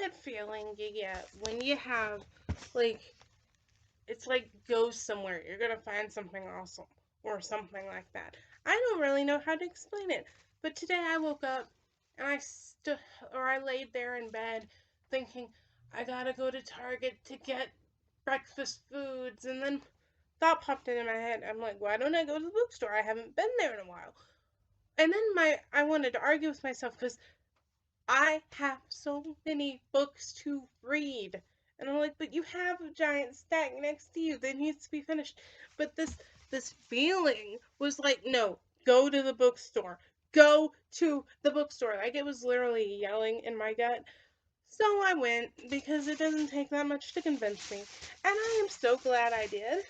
that feeling you get when you have, like, it's like go somewhere. You're gonna find something awesome or something like that. I don't really know how to explain it, but today I woke up and I laid there in bed thinking I gotta go to Target to get breakfast foods, and then thought popped into my head. I'm like, why don't I go to the bookstore? I haven't been there in a while. And then I wanted to argue with myself because I have so many books to read. And I'm like, but you have a giant stack next to you that needs to be finished. But this feeling was like, no, go to the bookstore. Go to the bookstore. Like, it was literally yelling in my gut. So I went because it doesn't take that much to convince me. And I am so glad I did.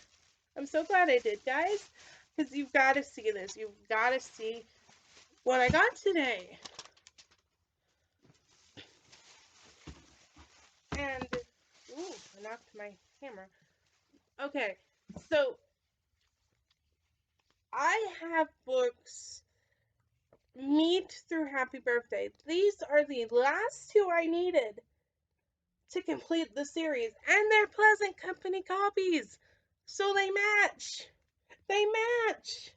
I'm so glad I did, guys. Because you've got to see this. You've got to see what I got today. And, ooh, I knocked my camera. Okay, so I have books Meet through Happy Birthday. These are the last two I needed to complete the series, and they're Pleasant Company copies, so they match. They match.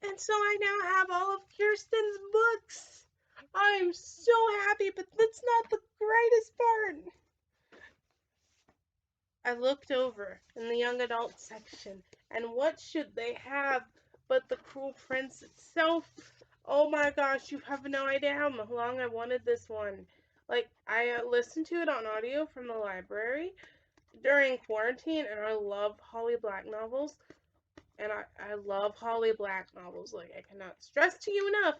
And so I now have all of Kirsten's books. I'm so happy, but that's not the greatest part. I looked over in the young adult section, and what should they have but The Cruel Prince itself? Oh my gosh, you have no idea how long I wanted this one. Like, I listened to it on audio from the library during quarantine, and I love Holly Black novels. And I love Holly Black novels. Like, I cannot stress to you enough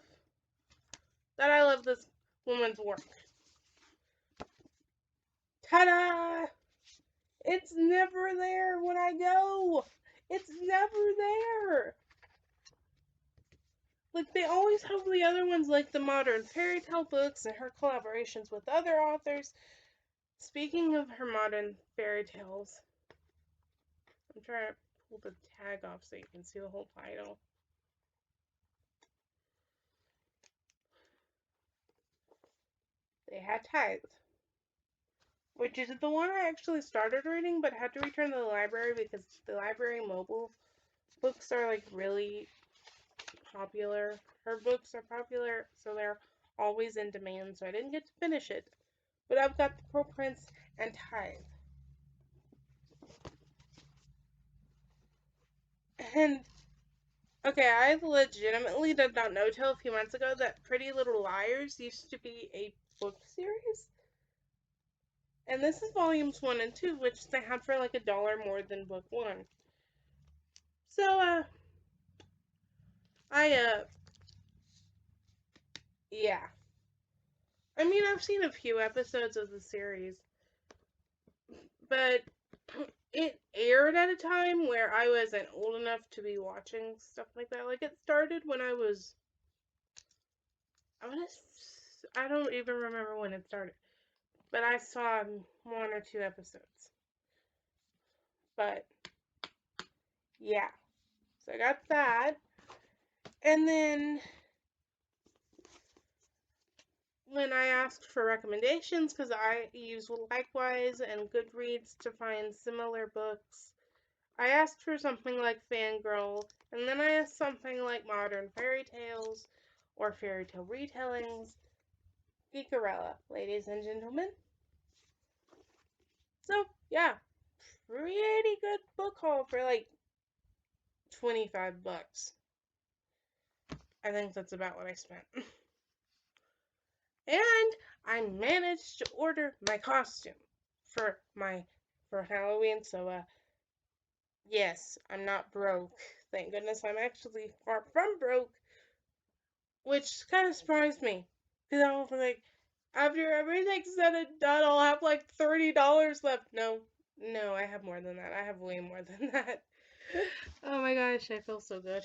that I love this woman's work. Ta-da! It's never there when I go. It's never there. Like, they always have the other ones, like the modern fairy tale books and her collaborations with other authors. Speaking of her modern fairy tales, I'm trying to pull the tag off so you can see the whole title. They had Tithe, which is the one I actually started reading but had to return to the library because the library mobile books are like really popular. Her books are popular, so they're always in demand, so I didn't get to finish it. But I've got The Cruel Prince and Tithe. And, okay, I legitimately did not know till a few months ago that Pretty Little Liars used to be a book series. And this is volumes 1 and 2, which they had for like $1 more than book 1. So, yeah. I mean, I've seen a few episodes of the series, but it aired at a time where I wasn't old enough to be watching stuff like that. Like, it started when I don't even remember when it started, but I saw 1 or 2 episodes. But, yeah. So I got that, and then when I asked for recommendations, because I use Likewise and Goodreads to find similar books, I asked for something like Fangirl, and then I asked something like Modern Fairy Tales, or Fairy Tale Retellings, Geekarella, ladies and gentlemen. So, yeah, pretty good book haul for like $25. I think that's about what I spent. And I managed to order my costume for Halloween, so yes, I'm not broke. Thank goodness I'm actually far from broke, which kind of surprised me. Because I was like, after everything's said and done, I'll have like $30 left. No, I have more than that. I have way more than that. Oh my gosh, I feel so good.